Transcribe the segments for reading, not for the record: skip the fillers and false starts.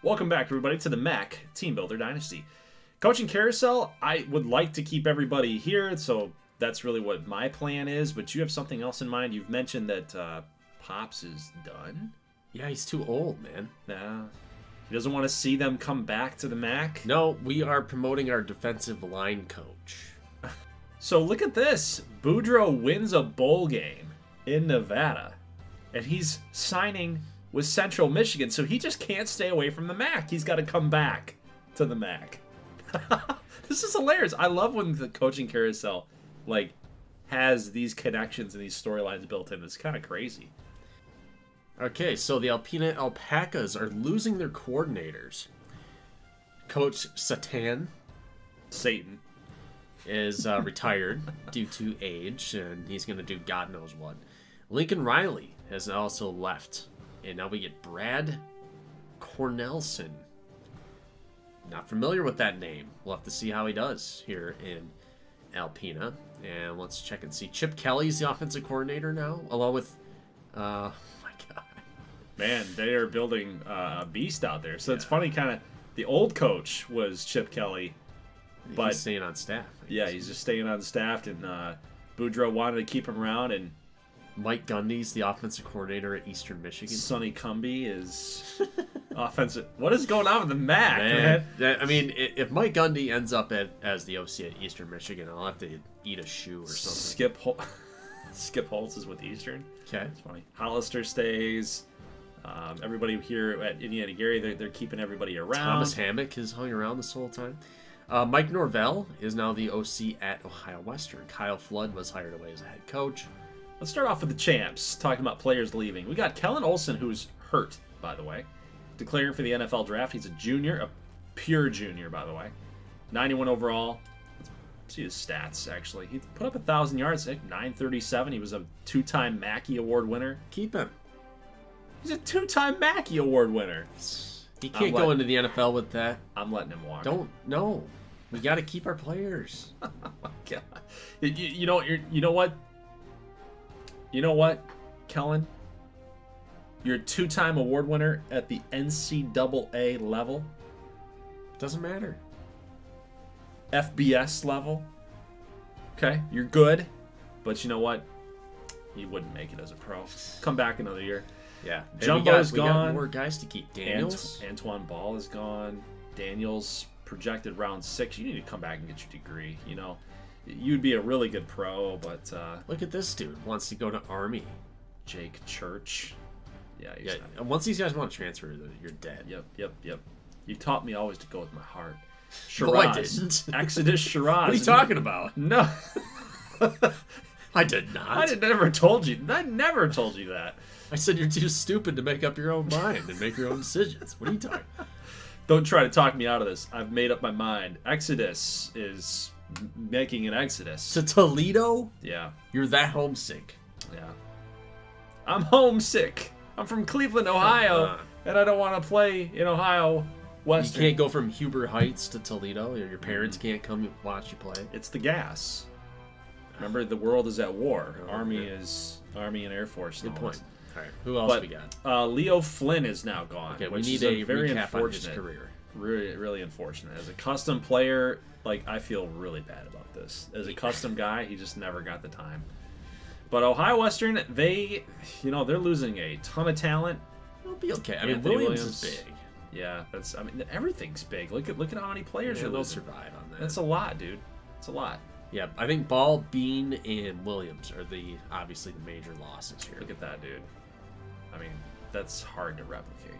Welcome back, everybody, to the MAC Teambuilder Dynasty. Coaching Carousel, I would like to keep everybody here, so that's really what my plan is, but you have something else in mind. You've mentioned that Pops is done. Yeah, he's too old, man. Nah, he doesn't want to see them come back to the MAC. No, we are promoting our defensive line coach. So look at this. Boudreaux wins a bowl game in Nevada, and he's signing with Central Michigan, so he just can't stay away from the MAC. He's got to come back to the MAC. This is hilarious. I love when the coaching carousel like has these connections and these storylines built in. It's kind of crazy. Okay, so the Alpena Alpacas are losing their coordinators. Coach Satan is retired due to age, and he's going to do God knows what. Lincoln Riley has also left, and now we get Brad Cornelson. Not familiar with that name. We'll have to see how he does here in Alpena. And let's check and see. Chip Kelly's the offensive coordinator now, along with... oh my God. Man, they are building a beast out there. So it's funny, kind of, the old coach was Chip Kelly. But he's staying on staff. Yeah, he's just staying on staff, and Boudreaux wanted to keep him around, and Mike Gundy's the offensive coordinator at Eastern Michigan. Sonny Cumbie is offensive. What is going on with the MAC, man? I mean, if Mike Gundy ends up as the OC at Eastern Michigan, I'll have to eat a shoe or something. Skip Holtz is with Eastern. Okay. It's funny. Hollister stays. Everybody here at Indiana Gary, they're keeping everybody around. Thomas Hammock has hung around this whole time. Mike Norvell is now the OC at Ohio Western. Kyle Flood was hired away as a head coach. Let's start off with the champs, talking about players leaving. We got Kellen Olson, who's hurt, by the way, declaring for the NFL draft. He's a junior, a pure junior, by the way. 91 overall. Let's see his stats, actually. He put up 1,000 yards, 937. He was a two-time Mackey Award winner. Keep him. He's a two-time Mackey Award winner. He can't go into the NFL with that. I'm letting him walk. No. We got to keep our players. Oh my God. You know what? You know what, Kellen? You're a two-time award winner at the NCAA level. Doesn't matter. FBS level. Okay, you're good. But you know what? You wouldn't make it as a pro. Come back another year. Yeah. Jumbo's gone. We got more guys to keep. Daniels. Antoine Ball is gone. Daniels projected round 6. You need to come back and get your degree. You know, you'd be a really good pro, but look at this dude. Wants to go to Army. Jake Church. Yeah. And once these guys want to transfer, you're dead. Yep. You taught me always to go with my heart. No, I didn't. Exodus Shiraz. What are you talking about? No. I did not. I never told you that. I said you're too stupid to make up your own mind and make your own decisions. What are you talking about? Don't try to talk me out of this. I've made up my mind. Exodus is making an exodus. To Toledo? Yeah. You're that homesick. Yeah. I'm homesick. I'm from Cleveland, Ohio, and I don't want to play in Ohio Western. You can't go from Huber Heights to Toledo. Your parents can't come watch you play. It's the gas. Remember, the world is at war. Army and Air Force. Good point. All right, who else we got? Leo Flynn is now gone. Okay, we need a very unfortunate on his career. Really, really unfortunate. As a custom player, like, I feel really bad about this. As a custom guy, he just never got the time. But Ohio Western, they're losing a ton of talent. It'll be okay. I mean, Williams is big. Yeah, everything's big. Look at how many players are they'll losing. Survive on that. That's a lot, dude. It's a lot. Yeah, I think Ball, Bean, and Williams are obviously the major losses here. Look at that, dude. I mean, that's hard to replicate.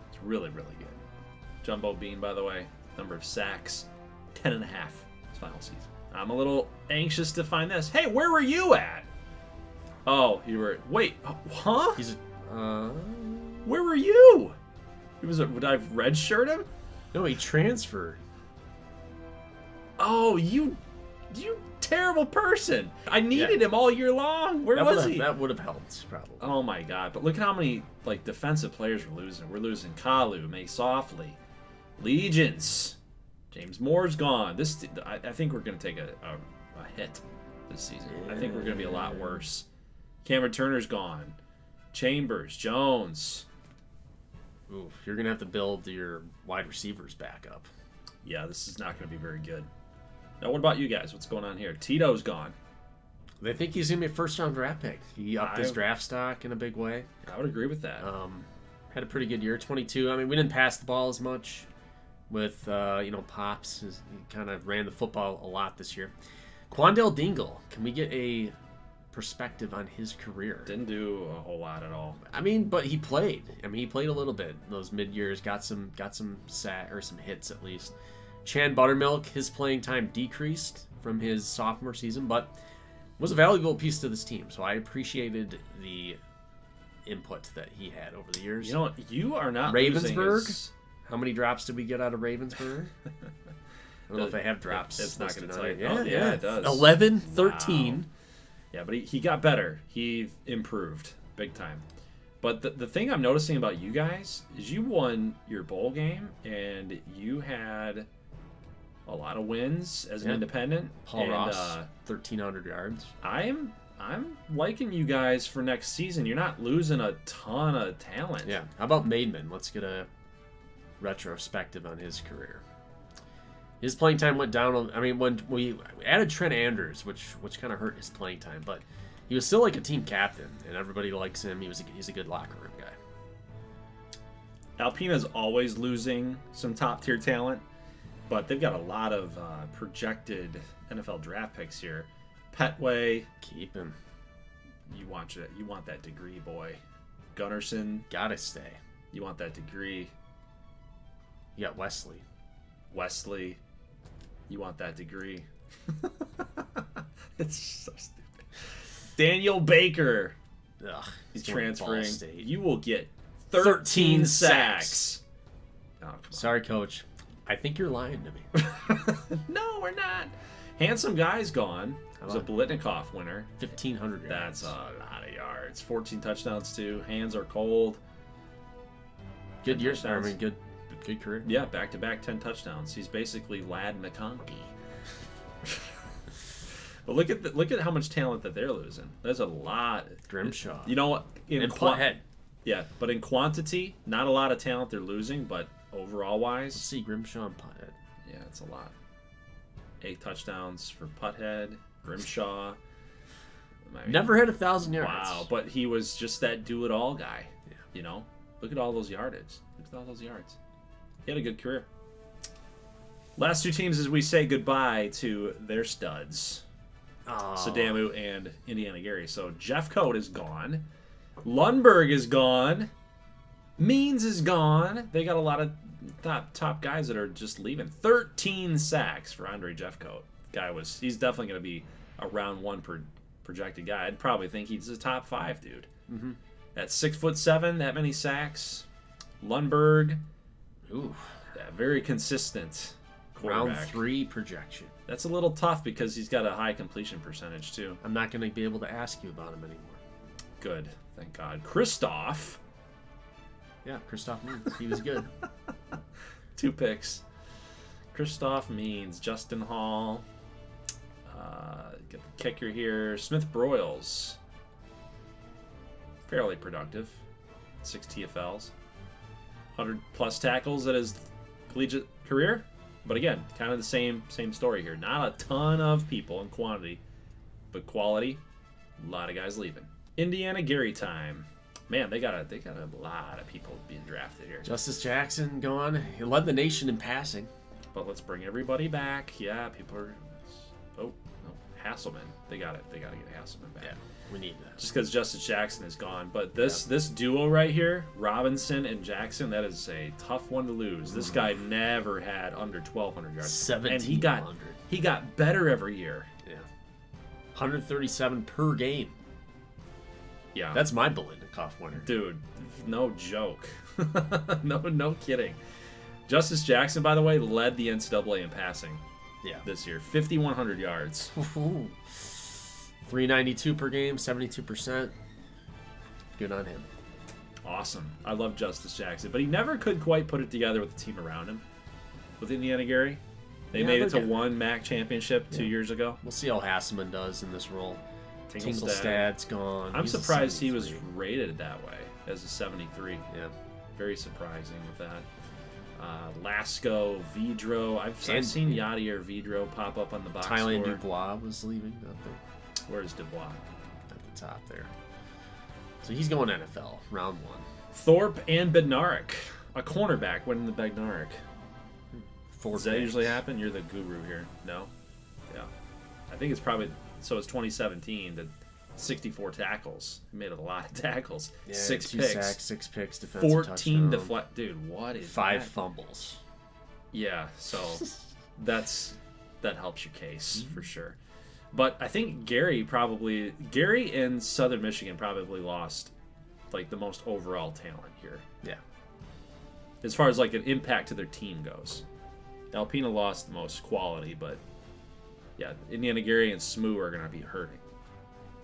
It's really, really good. Jumbo Bean, by the way, number of sacks, 10.5 his final season. I'm a little anxious to find this. Hey, where were you at? Oh, you were... Wait, huh? He's Where were you? Would I redshirt him? No, he transferred. Oh, you terrible person. I needed him all year long. Where was he? That would have helped, probably. Oh my God. But look at how many defensive players we're losing. We're losing Kalu, May Softly, Legions. James Moore's gone. I think we're going to take a hit this season. I think we're going to be a lot worse. Cameron Turner's gone. Chambers, Jones. Ooh, you're going to have to build your wide receivers back up. Yeah, this is not going to be very good. Now, what about you guys? What's going on here? Tito's gone. They think he's going to be a first-round draft pick. He upped his draft stock in a big way. I would agree with that. Had a pretty good year, 22. I mean, we didn't pass the ball as much with, Pops. He kind of ran the football a lot this year. Quandale Dingle, can we get a perspective on his career? Didn't do a whole lot at all. I mean, but he played. I mean, he played a little bit those mid-years, got some some hits at least. Chan Buttermilk, his playing time decreased from his sophomore season, but was a valuable piece to this team. So I appreciated the input that he had over the years. You know what? You are not Ravensburg. How many drops did we get out of Ravensburg? I don't know if I have drops. It's not going to tell you. Yeah, it does. 11, 13. Wow. Yeah, but he got better. He improved big time. But the thing I'm noticing about you guys is you won your bowl game, and you had a lot of wins as an independent. Paul Ross, 1,300 yards. I'm liking you guys for next season. You're not losing a ton of talent. Yeah. How about Maidman? Let's get a retrospective on his career. His playing time went down. I mean, when we added Trent Andrews, which kind of hurt his playing time, but he was still like a team captain, and everybody likes him. He's a good locker room guy. Alpena's always losing some top tier talent, but they've got a lot of projected NFL draft picks here. Petway, keep him. You want that degree, boy. Gunnarsson, gotta stay. You want that degree. You got Wesley. You want that degree. It's so stupid. Daniel Baker. Ugh, he's transferring. You will get 13 sacks. Oh, come on. Sorry, Coach. I think you're lying to me. No, we're not. Handsome Guy's gone. He was a Bolitnikoff winner. 1,500 yards. That's a lot of yards. 14 touchdowns, too. Hands are cold. Good year. I mean, good career. Yeah, back-to-back 10 touchdowns. He's basically Lad McConkey. But look at how much talent that they're losing. There's a lot. Grimshaw. You know what? And Putthead. Yeah, but in quantity, not a lot of talent they're losing, but overall-wise... Let's see, Grimshaw and Putthead. Yeah, it's a lot. 8 touchdowns for Putthead, Grimshaw. Never hit 1,000 yards. Wow, but he was just that do-it-all guy. Yeah. You know? Look at all those yardage. Look at all those yards. He had a good career. Last two teams as we say goodbye to their studs. Sadamu and Indiana Gary. So Jeff Coate is gone. Lundberg is gone. Means is gone. They got a lot of top guys that are just leaving. 13 sacks for Andre Jeffcoat. He's definitely going to be a round one projected guy. I'd probably think he's a top 5 dude. Mm-hmm. At 6'7", that many sacks. Lundberg, very consistent quarterback. Round 3 projection. That's a little tough because he's got a high completion percentage too. I'm not going to be able to ask you about him anymore. Good, thank God. Christoph. Yeah, Christoph Means. He was good. 2 picks. Christoph Means, Justin Hall. Get the kicker here. Smith Broyles. Fairly productive. 6 TFLs. 100+ tackles at his collegiate career. But again, kind of the same story here. Not a ton of people in quantity, but quality. A lot of guys leaving. Indiana Gary time. Man, they got a lot of people being drafted here. Justice Jackson gone. He led the nation in passing. But let's bring everybody back. Yeah, people are... Oh, no. Hasselman. They got to get Hasselman back. Yeah, we need that. Just because Justice Jackson is gone. But this duo right here, Robinson and Jackson, that is a tough one to lose. This guy never had under 1,200 yards. 1,700. And he got better every year. Yeah. 137 per game. Yeah. That's my Bolitnikoff winner. Dude, no joke. no kidding. Justice Jackson, by the way, led the NCAA in passing this year. 5,100 yards. 392 per game, 72%. Good on him. Awesome. I love Justice Jackson. But he never could quite put it together with the team around him. With Indiana Gary. They made it to one MAC championship 2 years ago. We'll see how Hasselman does in this role. Tinglestad's gone. I'm surprised he was rated that way as a 73. Yeah. Very surprising with that. Lasco, Vidro. I've seen Yadier Vidro pop up on the box Thailand score. Dubois was leaving up there. Where's Dubois? At the top there. So he's going NFL, round 1. Thorpe and Bednarik. A cornerback winning the Bednarik. Does that usually happen? You're the guru here. No? Yeah. I think it's probably... So it's 2017 to 64 tackles. He made a lot of tackles. Yeah, 6 2 picks. sacks, 6 picks, defensive 14 touchdown. deflect. Dude, what is 5 that? fumbles. Yeah, so that helps your case for sure. But I think Gary and Southern Michigan probably lost like the most overall talent here. Yeah. As far as like an impact to their team goes. Alpena lost the most quality, but yeah, Indiana Gary and Smoo are going to be hurting.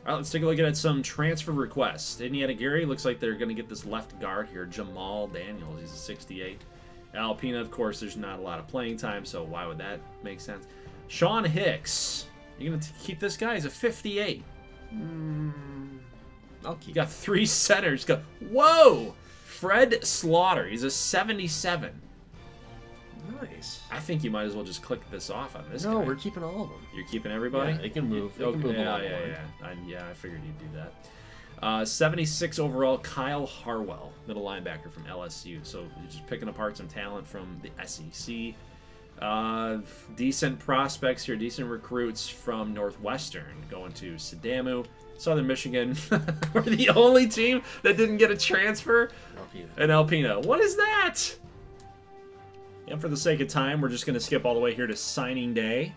All right, let's take a look at some transfer requests. Indiana Gary looks like they're going to get this left guard here, Jamal Daniels. He's a 68. Alpena, of course, there's not a lot of playing time, so why would that make sense? Sean Hicks. You're going to keep this guy? He's a 58. I'll keep You got 3 centers. Whoa! Fred Slaughter. He's a 77. Nice. I think you might as well just click this off on this guy. No, we're keeping all of them. You're keeping everybody? Yeah, they can move. They Okay, can move yeah, along. yeah. I figured you'd do that. 76 overall, Kyle Harwell, middle linebacker from LSU. So you're just picking apart some talent from the SEC. Decent prospects here, decent recruits from Northwestern going to Sedamu. Southern Michigan were the only team that didn't get a transfer. Alpena. And Alpena. What is that? And for the sake of time, we're just going to skip all the way here to signing day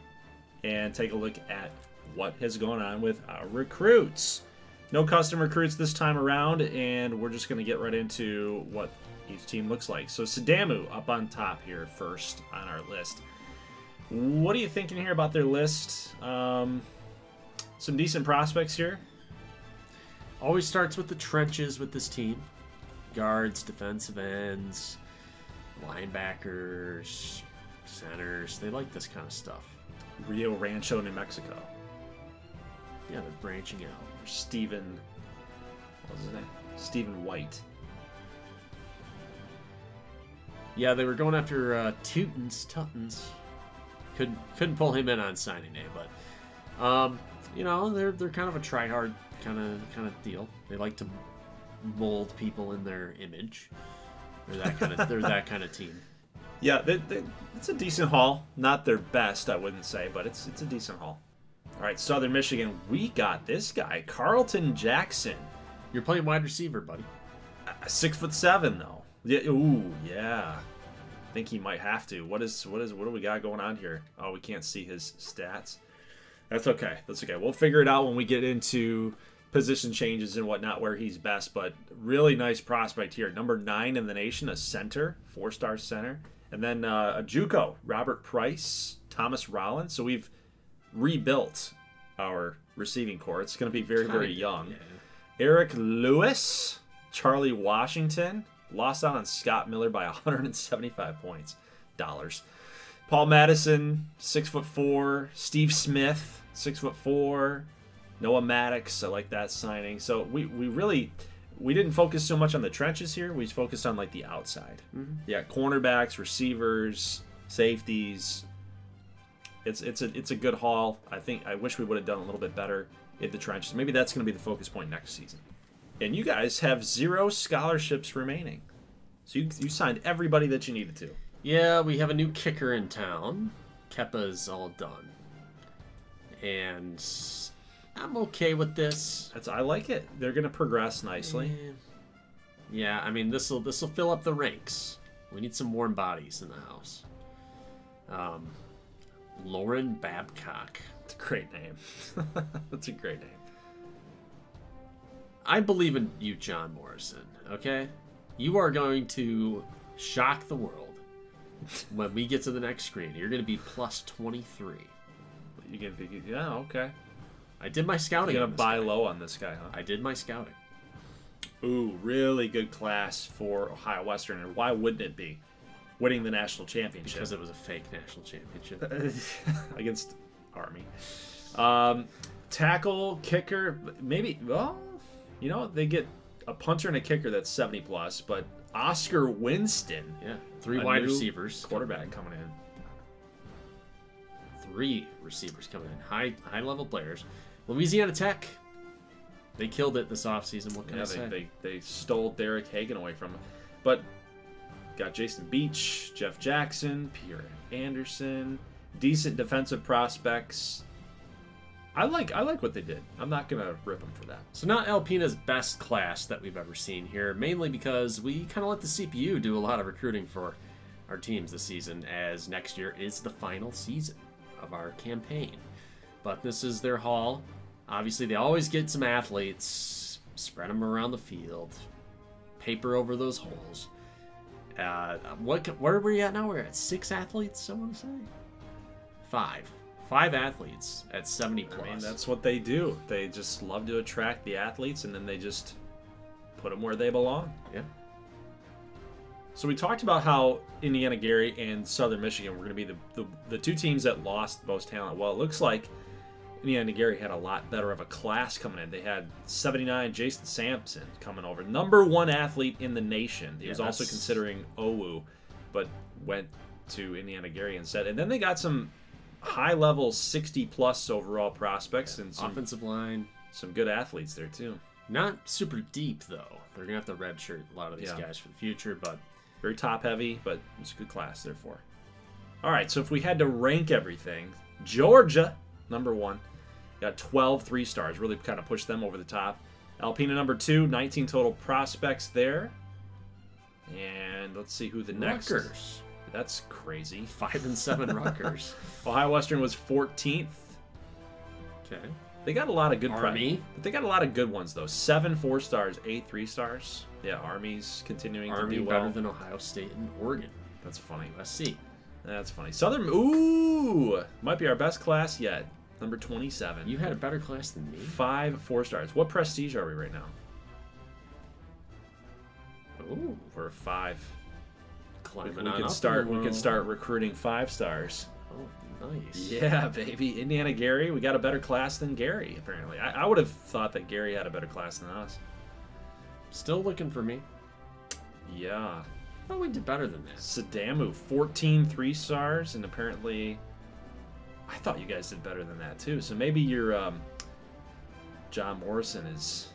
and take a look at what has gone on with our recruits. No custom recruits this time around, and we're just going to get right into what each team looks like. So Sedamu up on top here first on our list. What are you thinking here about their list? Some decent prospects here. Always starts with the trenches with this team. Guards, defensive ends, linebackers, centers. They like this kind of stuff. Rio Rancho, New Mexico. Yeah, they're branching out. Stephen, what was his name? Stephen White. Yeah, they were going after Tuttons. Couldn't pull him in on signing day, but you know, they're kind of a try-hard kind of deal. They like to mold people in their image. They're that kind of team. Yeah, it's a decent haul. Not their best, I wouldn't say, but it's a decent haul. All right, Southern Michigan, we got this guy, Carlton Jackson. You're playing wide receiver, buddy. 6'7" though. Yeah, ooh, yeah. I think he might have to. What do we got going on here? Oh, we can't see his stats. That's okay. That's okay. We'll figure it out when we get into position changes and whatnot where he's best, but really nice prospect here. Number 9 in the nation, a center, 4-star center. And then a JUCO, Robert Price, Thomas Rollins. So we've rebuilt our receiving core. It's going to be very, very young. Yeah. Eric Lewis, Charlie Washington, lost out on Scott Miller by 175 points. Paul Madison, 6'4". Steve Smith, 6'4". Noah Maddox, I like that signing. So we didn't focus so much on the trenches here. We focused on like the outside. Mm-hmm. Yeah, cornerbacks, receivers, safeties. It's a good haul. I wish we would have done a little bit better in the trenches. Maybe that's going to be the focus point next season. And you guys have 0 scholarships remaining. So you signed everybody that you needed to. Yeah, we have a new kicker in town. Keppa's all done. And I'm okay with this. I like it. They're going to progress nicely. Yeah, I mean, this'll fill up the ranks. We need some warm bodies in the house. Lauren Babcock. It's a great name. That's a great name. I believe in you, John Morrison, okay? You are going to shock the world when we get to the next screen. You're going to be plus 23. Yeah, okay. I did my scouting. You're going to buy low on this guy, huh? I did my scouting. Ooh, really good class for Ohio Western. And why wouldn't it be? Winning the national championship. Because it was a fake national championship. Against Army. Tackle, kicker, maybe, well, you know, they get a punter and a kicker that's 70+, but Oscar Winston. Yeah, 3 wide receivers. Quarterback coming in. 3 receivers coming in. High level players. Louisiana Tech. They killed it this offseason. What can I say? They stole Derek Hagan away from him. But got Jason Beach, Jeff Jackson, Pierre Anderson, decent defensive prospects. I like what they did. I'm not gonna rip them for that. So not Alpina's best class that we've ever seen here, mainly because we kind of let the CPU do a lot of recruiting for our teams this season, as next year is the final season of our campaign. But this is their haul. Obviously, they always get some athletes, spread them around the field, paper over those holes. Where are we at now? We're at 6 athletes, I want to say? 5 athletes at 70 plus. I mean, that's what they do. They just love to attract the athletes, and then they just put them where they belong. Yeah. So we talked about how Indiana Gary and Southern Michigan were going to be the 2 teams that lost most talent. Well, it looks like Indiana Gary had a lot better of a class coming in. They had 79 Jason Sampson coming over, #1 athlete in the nation. He was also considering OWU, but went to Indiana Gary instead. And then they got some high-level 60-plus overall prospects and some offensive line, some good athletes there too. Not super deep though. They're gonna have to redshirt a lot of these guys for the future, but very top-heavy. But it's a good class therefore. All right, so if we had to rank everything, Georgia #1. Got 12 3-stars, really kind of pushed them over the top. Alpina #2, 19 total prospects there. And let's see who the next. Rutgers. That's crazy. 5 and 7 Rutgers. Ohio Western was 14th. Okay. They got a lot of good Army. But they got a lot of good ones though. 7 4-stars, 8 3-stars. Yeah, Army's continuing to do well. Better than Ohio State and Oregon. That's funny. USC. That's funny. Southern, ooh, might be our best class yet. #27. You had a better class than me. 5 4-stars. What prestige are we right now? Ooh, we're 5. Climbing we could start recruiting 5-stars. Oh, nice. Yeah, baby. Indiana Gary, we got a better class than Gary. Apparently, I would have thought that Gary had a better class than us. Still looking for me. Yeah. I thought we did better than that. Sadamu, 14 3-stars, and apparently, I thought you guys did better than that too. So maybe your John Morrison is.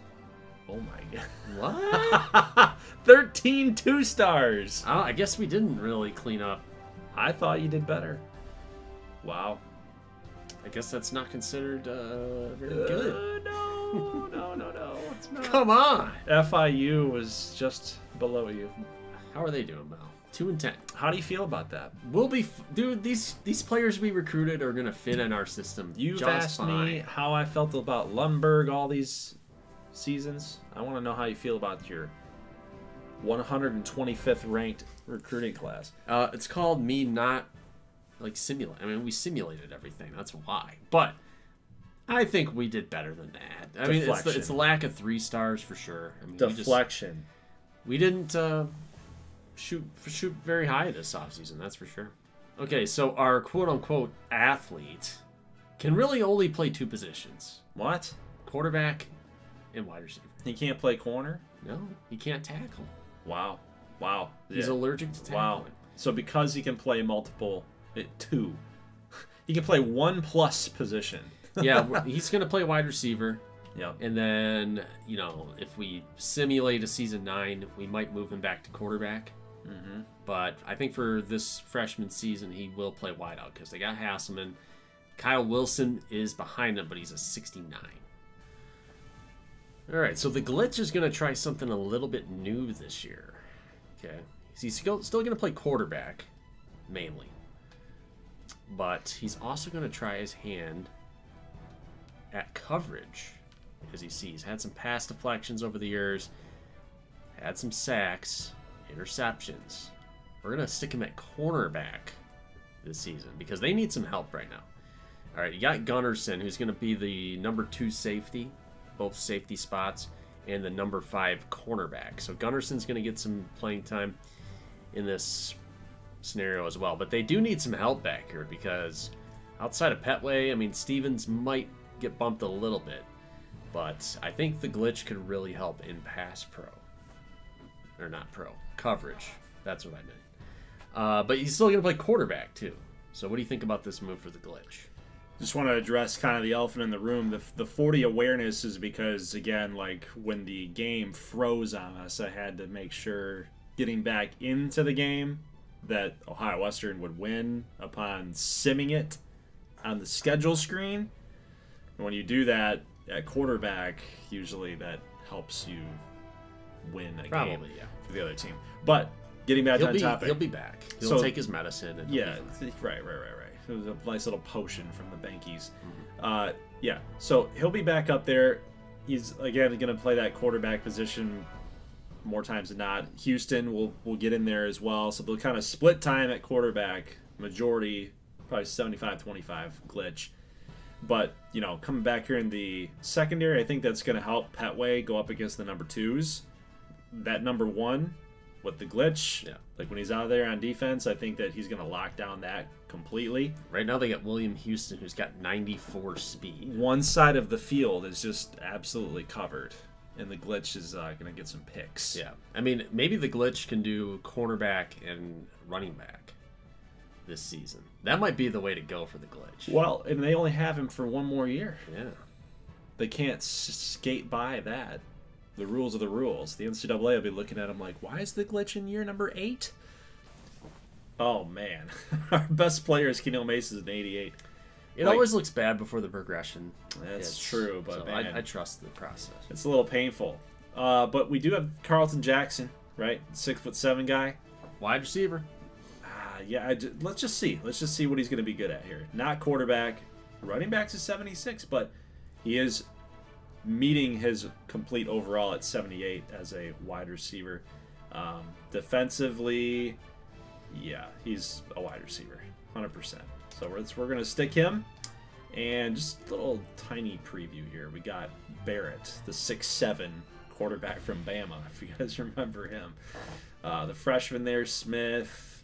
Oh my god. What? 13 2-stars. Oh, I guess we didn't really clean up. I thought you did better. Wow. I guess that's not considered very good. No. It's not. Come on. FIU was just below you. How are they doing, Mel? 2 and 10. How do you feel about that? We'll be, dude. These players we recruited are gonna fit in our system. You've just asked fine. me how I felt about Lundberg all these seasons. I want to know how you feel about your 125th ranked recruiting class. It's called me not like simulate. I mean, we simulated everything. That's why. But I think we did better than that. I mean, it's the lack of 3-stars for sure. I mean, deflection. We didn't shoot very high this offseason. That's for sure. Okay, so our quote-unquote athlete can really only play 2 positions. What? Quarterback and wide receiver. He can't play corner? No, he can't tackle. Wow. He's allergic to tackling. Wow. So because he can play multiple, 2, he can play 1+ position. Yeah, he's going to play wide receiver. Yeah. And then, if we simulate a season 9, we might move him back to quarterback. Mm-hmm. But I think for this freshman season, he will play wideout because they got Hasselman. Kyle Wilson is behind him, but he's a 69. All right, so the Glitch is going to try something a little bit new this year. Okay, he's still going to play quarterback, mainly. But he's also going to try his hand at coverage, as he sees. Had some pass deflections over the years. Had some sacks, interceptions. We're going to stick him at cornerback this season because they need some help right now. All right, you got Gunnarsson, who's going to be the #2 safety, both safety spots, and the #5 cornerback. So Gunnarsson's going to get some playing time in this scenario as well. But they do need some help back here because outside of Petway, I mean, Stevens might get bumped a little bit. But I think the Glitch could really help in pass pro. or not pro, coverage. That's what I meant. But he's still going to play quarterback, too. So what do you think about this move for the glitch? Just want to address kind of the elephant in the room. The 40 awareness is because, again, like when the game froze on us, I had to make sure getting back into the game that Ohio Western would win upon simming it on the schedule screen. And when you do that at quarterback, usually that helps you win a game for the other team. But getting back on topic. He'll be back. He'll take his medicine. And yeah, right. It was a nice little potion from the Bankies. Yeah, so he'll be back up there. He's, again, going to play that quarterback position more times than not. Houston will get in there as well. So they'll kind of split time at quarterback. Majority, probably 75-25 glitch. But, you know, coming back here in the secondary, I think that's going to help Petway go up against the number 2s. That number 1 with the glitch, like when he's out there on defense, I think that he's going to lock down that completely. Right now they got William Houston, who's got 94 speed. One side of the field is just absolutely covered, and the glitch is going to get some picks. Yeah, I mean, maybe the glitch can do cornerback and running back this season. That might be the way to go for the glitch. Well, and they only have him for one more year. Yeah. They can't skate by that. The rules are the rules. The NCAA will be looking at him like, why is the glitch in year number 8? Oh, man. Our best player is Keno Mason in 88. It always looks bad before the progression. That's true, but so man, I trust the process. It's a little painful. But we do have Carlton Jackson, right? 6'7" guy. Wide receiver. Yeah, let's just see. Let's just see what he's going to be good at here. Not quarterback. Running back's a 76, but he is meeting his complete overall at 78 as a wide receiver. Defensively, yeah, he's a wide receiver, 100%. So we're going to stick him. And just a little tiny preview here. We got Barrett, the 6'7" quarterback from Bama, if you guys remember him. The freshman there, Smith.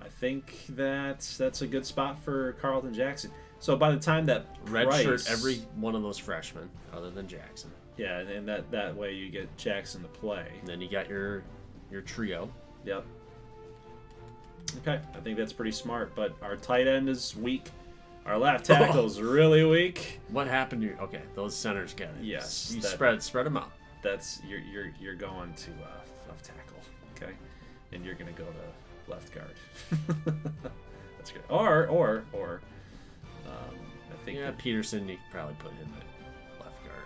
I think that's a good spot for Carlton Jackson. So by the time that redshirt every one of those freshmen, other than Jackson. Yeah, and that way you get Jackson to play. And then you got your trio. Yep. Okay, I think that's pretty smart. But our tight end is weak. Our left tackle is really weak. What happened to those centers get it? Yes, you spread them out. That's you're going to left tackle, okay, and you're gonna go to left guard. That's good. Or I think Peterson, you could probably put him at left guard.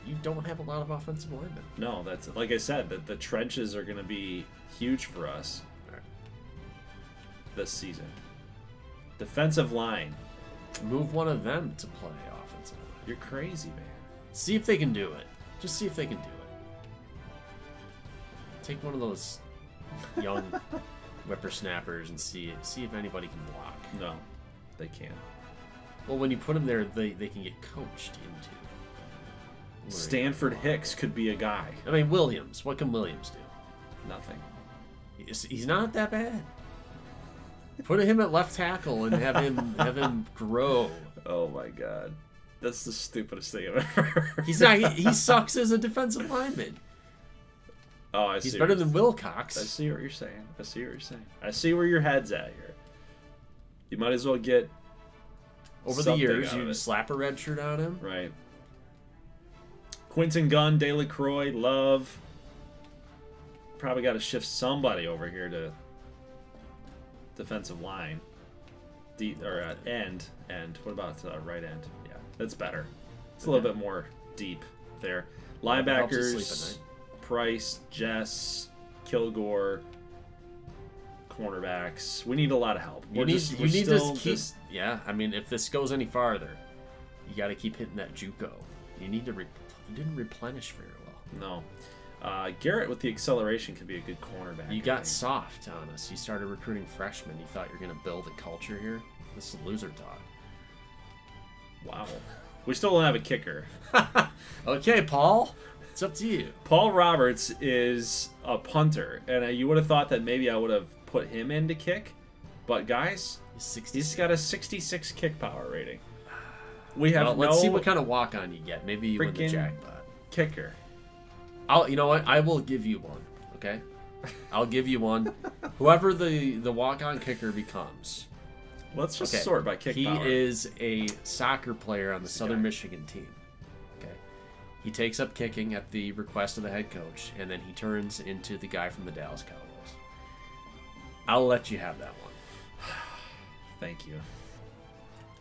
You don't have a lot of offensive linemen. No, that's like I said. The trenches are going to be huge for us this season. Defensive line. Move one of them to play offensive line. You're crazy, man. See if they can do it. Just see if they can do it. Take one of those young whippersnappers and see if anybody can block. No, they can't. Well, when you put them there, they can get coached into. Stanford Hicks could be a guy. I mean, Williams. What can Williams do? Nothing. He's not that bad. Put him at left tackle and have him grow. Oh my god, that's the stupidest thing I've ever heard. He's not. He sucks as a defensive lineman. Oh, I see. He's better than Wilcox. I see what you're saying. I see where your head's at here. You might as well get over the years. You slap a red shirt on him, right? Quentin Gunn, DeLacroix, Love. Probably got to shift somebody over here to defensive line, end. And what about right end? Yeah, that's better. It's a little bit more deep there. Linebackers: Price, Jess, Kilgore. Cornerbacks. We need a lot of help. You need to keep. Yeah, I mean, if this goes any farther, you got to keep hitting that JUCO. You need to. You didn't replenish very well. No. Garrett with the acceleration could be a good cornerback. You got soft on us. You started recruiting freshmen. You thought you were going to build a culture here. This is loser talk. Wow. We still don't have a kicker. Okay, Paul. It's up to you. Paul Roberts is a punter, and you would have thought that maybe I would have put him in to kick, But guys, he's got a 66 kick power rating. We have let's see what kind of walk-on you get. Maybe you win the jackpot. Kicker. You know what? I will give you one. Okay, I'll give you one. Whoever the walk-on kicker becomes. Let's just sort by kick power. He is a soccer player on the Southern Michigan team. Okay, he takes up kicking at the request of the head coach, and then he turns into the guy from the Dallas Cowboys. I'll let you have that one. Thank you.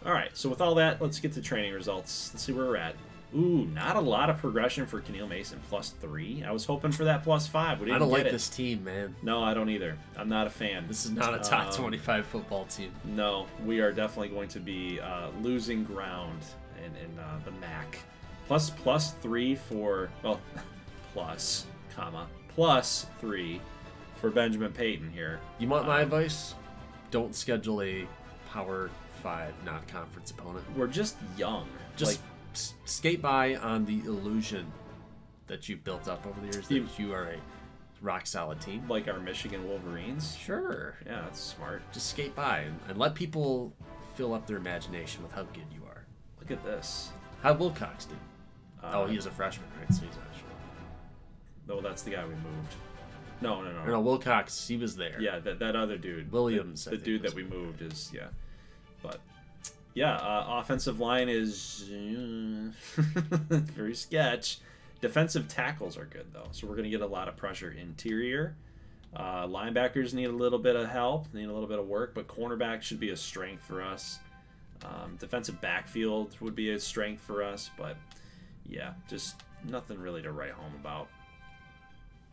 All right, so with all that, let's get to training results. Let's see where we're at. Ooh, not a lot of progression for Keneal Mason. +3. I was hoping for that +5. We didn't I don't like get this team, man. No, I don't either. I'm not a fan. This is not a top 25 football team. No, we are definitely going to be losing ground in the MAC. +3 for, well, +3 for Benjamin Payton here. You want my advice? Don't schedule a Power 5 non-conference opponent. We're just young. Just skate by on the illusion that you've built up over the years that you are a rock-solid team. Like our Michigan Wolverines? Sure. Yeah, that's smart. Just skate by and let people fill up their imagination with how good you are. Look at this. How'd Wilcox do? He was a freshman, right? So he's actually... No, that's the guy we moved. No. No, Wilcox, he was there. Yeah, that other dude. Williams, the dude that we moved is, yeah. But, yeah, offensive line is very sketch. Defensive tackles are good, though. So we're going to get a lot of pressure interior. Linebackers need a little bit of help, need a little bit of work, but cornerback should be a strength for us. Defensive backfield would be a strength for us, but, yeah, just nothing really to write home about.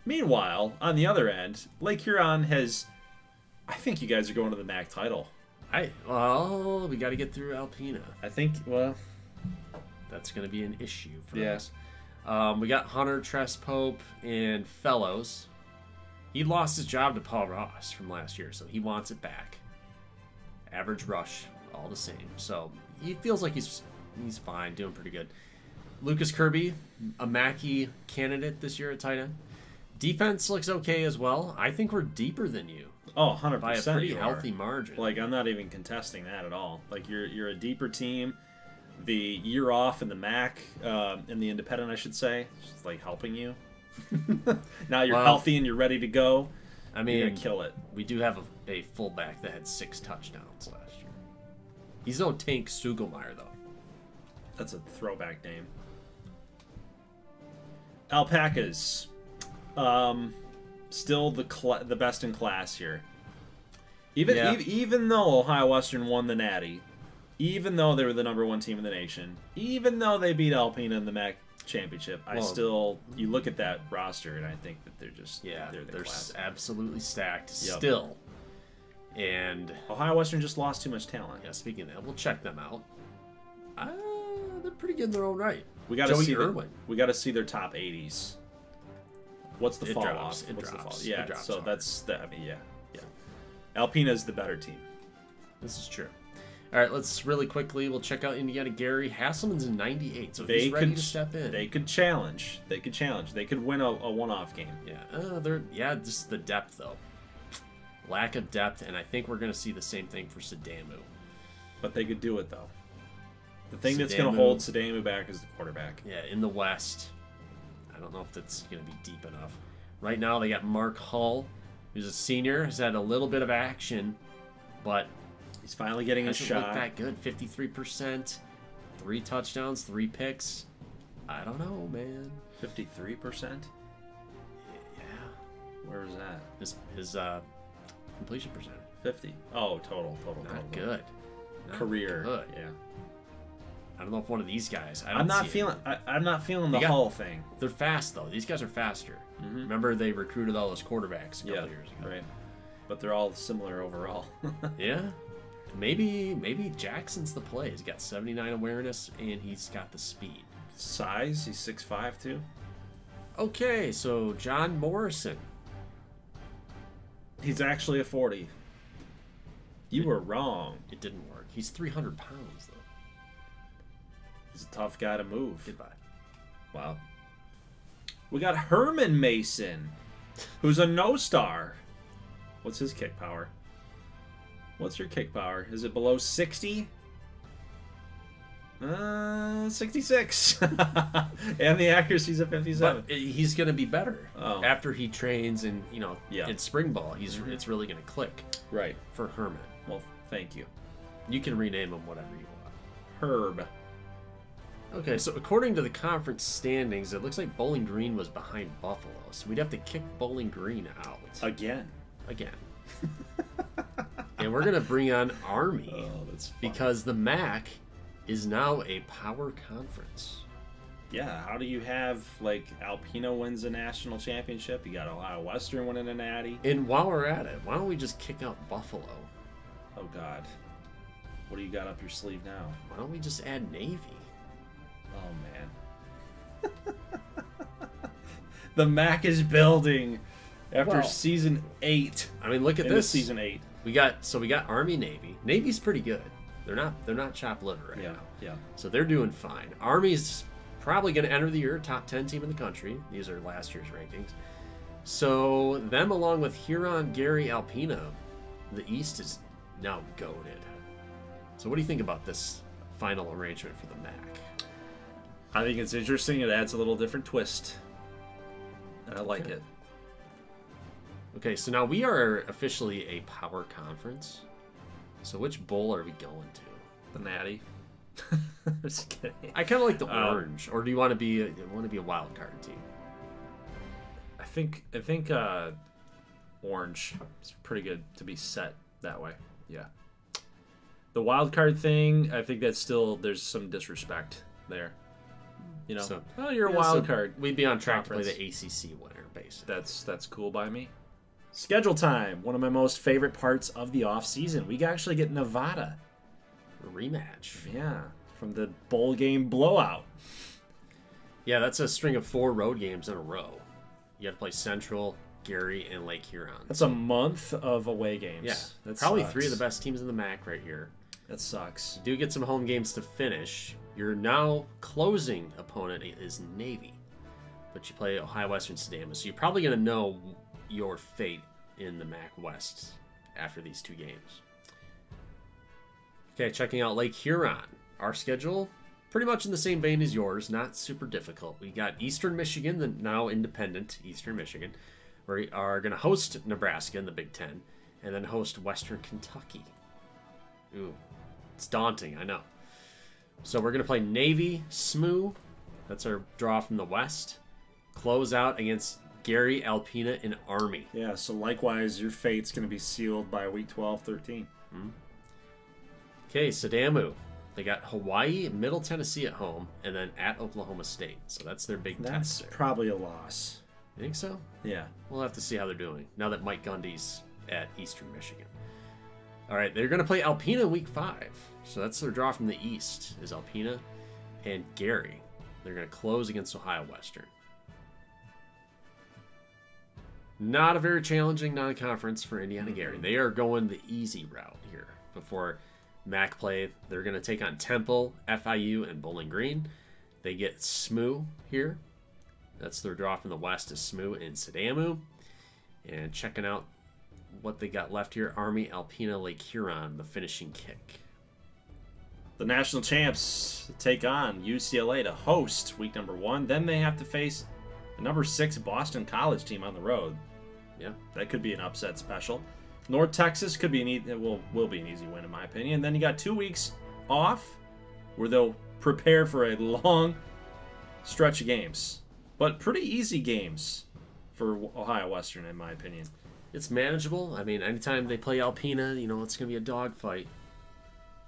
Meanwhile, on the other end, Lake Huron has... I think you guys are going to the MAC title. Well, we got to get through Alpena. I think, well... That's going to be an issue for us. We got Hunter, Tress-Pope, and Fellows. He lost his job to Paul Ross from last year, so he wants it back. Average rush, all the same. So he feels like he's fine, doing pretty good. Lucas Kirby, a Mackey candidate this year at tight end. Defense looks okay as well. I think we're deeper than you. Oh, 100%. By a pretty healthy margin. Like, I'm not even contesting that at all. Like, you're a deeper team. The year off in the MAC, in the independent, I should say, is like helping you. Now you're healthy and you're ready to go. I mean, you're gonna kill it. We do have a fullback that had 6 touchdowns last year. He's no Tank Stugelmeyer, though. That's a throwback name. Alpacas. Still the best in class here. Even though Ohio Western won the Natty, even though they were the #1 team in the nation, even though they beat Alpena in the MAC championship, you look at that roster and I think that they're just they're absolutely stacked still. And Ohio Western just lost too much talent. Yeah, speaking of that, we'll check them out. They're pretty good in their own right. We got to see we got to see their top 80s. What's the fall off? It drops. Yeah, it drops so hard. that's the, I mean, yeah. Alpena's the better team. This is true. All right, let's really quickly. We'll check out Indiana Gary. Hasselman's in 98, so he's ready to step in. They could challenge. They could win a one-off game. Yeah, just the depth though. Lack of depth, and I think we're going to see the same thing for Sadamu. But they could do it though. The thing that's going to hold Sadamu back is the quarterback. Yeah, in the West. I don't know if that's going to be deep enough. Right now, they got Mark Hull, who's a senior, has had a little bit of action, but he's finally getting a shot. Looked that good, 53%, 3 touchdowns, 3 picks. I don't know, man. 53%? Yeah. Where is that? His completion percentage. 50. Oh, total. Not good. Career. Good. Yeah. I don't know if one of these guys. I'm not feeling the Hull thing. They're fast though. These guys are faster. Mm-hmm. Remember they recruited all those quarterbacks a couple years ago. Right. But they're all similar overall. Yeah. Maybe Jackson's the play. He's got 79 awareness and he's got the speed. Size? He's 6'5" too. Okay, so John Morrison. He's actually a 40. You were wrong. It didn't work. He's 300 pounds though. He's a tough guy to move. Goodbye. Wow. We got Herman Mason, who's a no-star. What's his kick power? What's your kick power? Is it below 60? 66. And the accuracy's at 57. But he's going to be better after he trains and, Yeah. in spring ball. It's really going to click. Right. For Herman. Well, thank you. You can rename him whatever you want. Herb. Okay, so according to the conference standings, it looks like Bowling Green was behind Buffalo. So we'd have to kick Bowling Green out. Again. And we're going to bring on Army. Oh, that's fun. Because the MAC is now a power conference. Yeah, how do you have, like, Alpena wins a national championship? You got Ohio Western winning a natty. And while we're at it, why don't we just kick out Buffalo? Oh, God. What do you got up your sleeve now? Why don't we just add Navy? Oh, man. The MAC is building after season 8. I mean, look at this. Season 8. We got Army, Navy. Navy's pretty good. They're not chopped liver right now. Yeah. So they're doing fine. Army's probably going to enter the year top 10 team in the country. These are last year's rankings. So them along with Huron, Gary, Alpena, the East is now goated. So what do you think about this final arrangement for the MAC? I think it's interesting. It adds a little different twist. I like it. Okay, so now we are officially a power conference. So which bowl are we going to? The natty. Just kidding. I kind of like the orange. Or do you want to be a wild card team? I think orange is pretty good to be set that way. Yeah. The wild card thing, I think that's still, there's some disrespect there. So, you're a wild card. We'd be on track to play the ACC winner, basically. That's cool by me. Schedule time, one of my most favorite parts of the off season. We actually get Nevada. A rematch. Yeah, from the bowl game blowout. Yeah, that's a string of 4 road games in a row. You have to play Central, Gary, and Lake Huron. That's a month of away games. Yeah, that probably sucks. 3 of the best teams in the MAC right here. That sucks. You do get some home games to finish. Your now closing opponent is Navy, but you play Ohio Western Sedama, so you're probably going to know your fate in the MAC West after these 2 games. Okay, checking out Lake Huron. Our schedule, pretty much in the same vein as yours, not super difficult. We got Eastern Michigan, the now independent Eastern Michigan. We are going to host Nebraska in the Big Ten, and then host Western Kentucky. Ooh, it's daunting, I know. So we're going to play Navy, SMU. That's our draw from the West. Close out against Gary, Alpena, and Army. Yeah, so likewise, your fate's going to be sealed by week 12, 13. Okay, Sedamu. They got Hawaii, Middle Tennessee at home, and then at Oklahoma State. So that's their big test That's there. probably a loss. You think so? Yeah. We'll have to see how they're doing now that Mike Gundy's at Eastern Michigan. All right, they're going to play Alpena in week 5. So that's their draw from the East, is Alpena and Gary. They're going to close against Ohio Western. Not a very challenging non-conference for Indiana Gary. They are going the easy route here before MAC play. They're going to take on Temple, FIU, and Bowling Green. They get SMU here. That's their draw from the West, is SMU and Sedamu. And checking out what they got left here, Army, Alpena, Lake Huron, the finishing kick. The national champs take on UCLA to host week number 1. Then they have to face the number 6 Boston College team on the road. Yeah, that could be an upset special. North Texas could be will be an easy win in my opinion. Then you got 2 weeks off where they'll prepare for a long stretch of games, but pretty easy games for Ohio Western in my opinion. It's manageable. I mean, anytime they play Alpena, it's going to be a dogfight.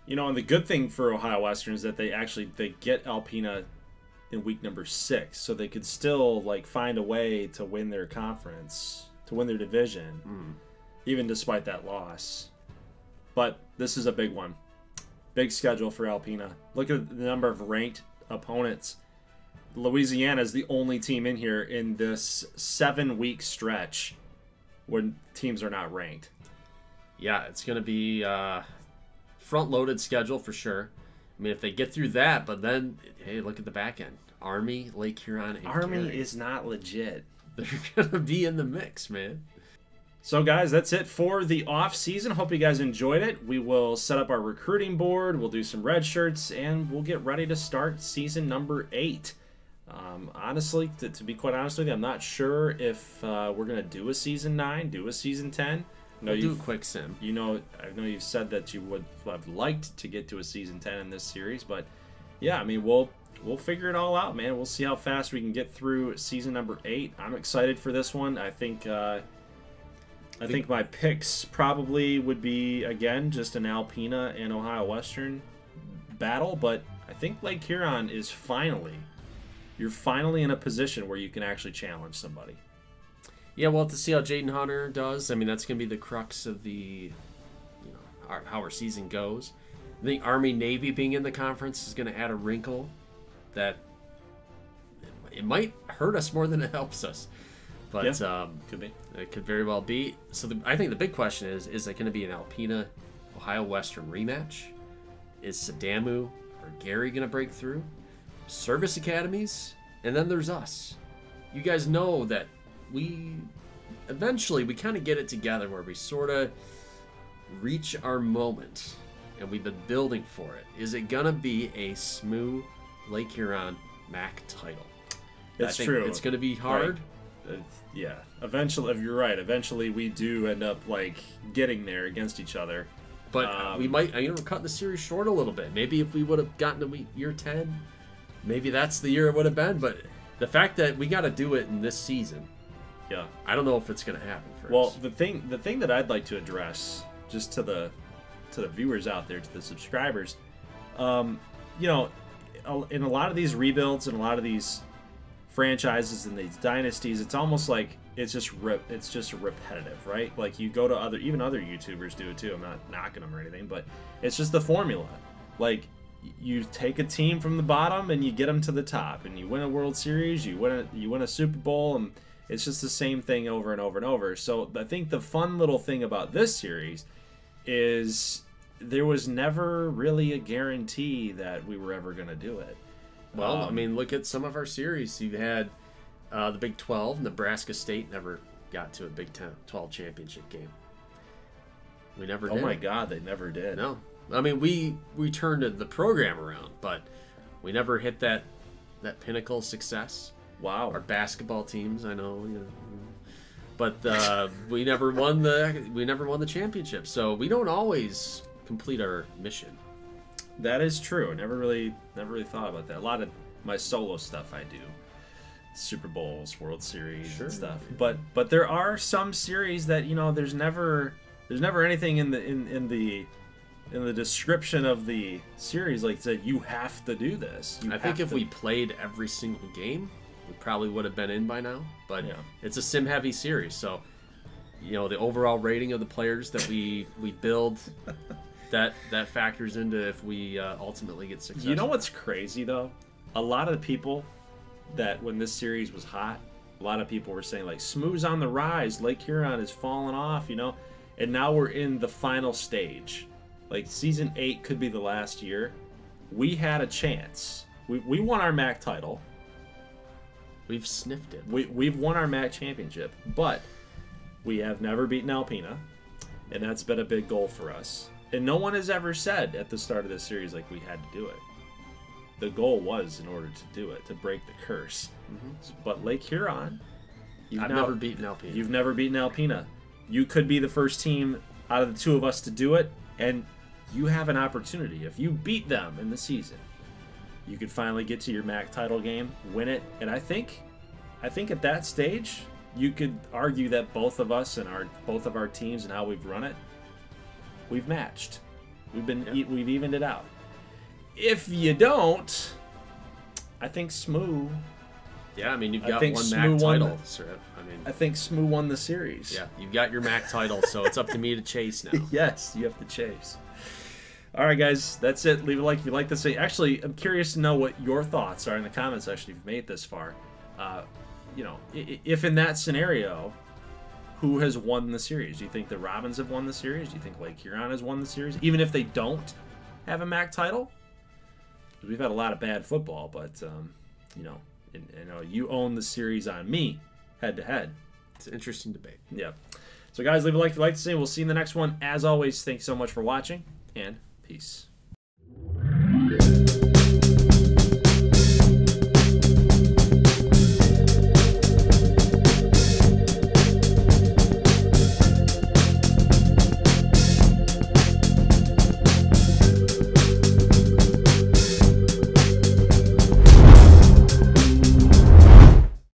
And the good thing for Ohio Western is that they get Alpena in week number 6, so they could still find a way to win their conference, to win their division, even despite that loss. But this is a big one. Big schedule for Alpena. Look at the number of ranked opponents. Louisiana is the only team in here in this 7-week stretch when teams are not ranked. Yeah, it's going to be front-loaded schedule for sure. I mean, if they get through that, but then, hey, look at the back end. Army, Lake Huron, and Army Gary. is not legit. They're going to be in the mix, man. So, guys, that's it for the off season. Hope you guys enjoyed it. We will set up our recruiting board. We'll do some red shirts, and we'll get ready to start season number 8. Honestly, to be quite honest with you, I'm not sure if we're gonna do a season 9, do a season 10. We'll do a quick sim. I know you've said that you would have liked to get to a season 10 in this series, but yeah, I mean, we'll figure it all out, man. We'll see how fast we can get through season number 8. I'm excited for this one. I think my picks probably would be, again, just an Alpena and Ohio Western battle, but I think Lake Huron is you're finally in a position where you can actually challenge somebody. Yeah, we'll have to see how Jaden Hunter does. I mean, that's going to be the crux of how our season goes. I think Army-Navy being in the conference is going to add a wrinkle that it might hurt us more than it helps us. But yeah, could be. It could very well be. So I think the big question is it going to be an Alpena Ohio Western rematch? Is Sadamu or Gary going to break through? Service academies? And then there's us. You guys know that we kind of get it together where we sort of reach our moment, and we've been building for it. Is it going to be a smooth Lake Huron MAC title? It's true. It's going to be hard. Right. Yeah, eventually, if you're right, eventually we do end up getting there against each other. But we might, we're cutting the series short a little bit. Maybe if we would have gotten to year 10, maybe that's the year it would have been. But the fact that we got to do it in this season, yeah, I don't know if it's going to happen for us. Well, the thing that I'd like to address, just to the viewers out there, to the subscribers, in a lot of these rebuilds and a lot of these franchises and these dynasties, it's almost like it's just repetitive, right? Like you go to other YouTubers do it too. I'm not knocking them or anything, but it's just the formula. Like you take a team from the bottom and you get them to the top, and you win a World Series, you win a Super Bowl, and it's just the same thing over and over and over. So I think the fun little thing about this series is there was never really a guarantee that we were ever going to do it. Well, I mean, look at some of our series. You've had the Big 12. Nebraska State never got to a Big 12 championship game. We never did. Oh, my God, they never did. No. I mean, we turned the program around, but we never hit that pinnacle of success. Wow. Our basketball teams, I know. But we never won the championship. So we don't always complete our mission. That is true. Never really thought about that. A lot of my solo stuff I do, Super Bowls, World Series, and stuff. But there are some series that there's never anything in the description of the series like that you have to do this. I think if we played every single game, we probably would have been in by now. But it's a sim heavy series, so the overall rating of the players that we build. That factors into if we ultimately get successful. You know what's crazy, though? A lot of the people that when this series was hot, a lot of people were saying, Smooth's on the rise. Lake Huron is falling off, And now we're in the final stage. Season 8 could be the last year. We had a chance. We won our MAC title. We've sniffed it. We've won our MAC championship. But we have never beaten Alpena. And that's been a big goal for us. And no one has ever said at the start of this series we had to do it. The goal was in order to do it, to break the curse. Mm-hmm. But Lake Huron, I've never beaten Alpena. You've never beaten Alpena. You could be the first team out of the two of us to do it, and you have an opportunity. If you beat them in the season, you could finally get to your MAC title game, win it, and I think at that stage, you could argue that both of us and both of our teams and how we've run it, we've matched. We've evened it out. If you don't, I think Smooth. Yeah, I mean you've got one MAC title. I think Smooth won the series. Yeah, you've got your MAC title, so it's up to me to chase now. Yes, you have to chase. All right, guys, that's it. Leave a like if you like this. Actually, I'm curious to know what your thoughts are in the comment section if you've made it this far. If in that scenario, who has won the series? Do you think the Robins have won the series? Do you think Lake Huron has won the series? Even if they don't have a MAC title? Because we've had a lot of bad football, but, you own the series on me, head-to-head. It's an interesting debate. Yeah. So guys, leave a like if you like to see. We'll see you in the next one. As always, thanks so much for watching, and peace.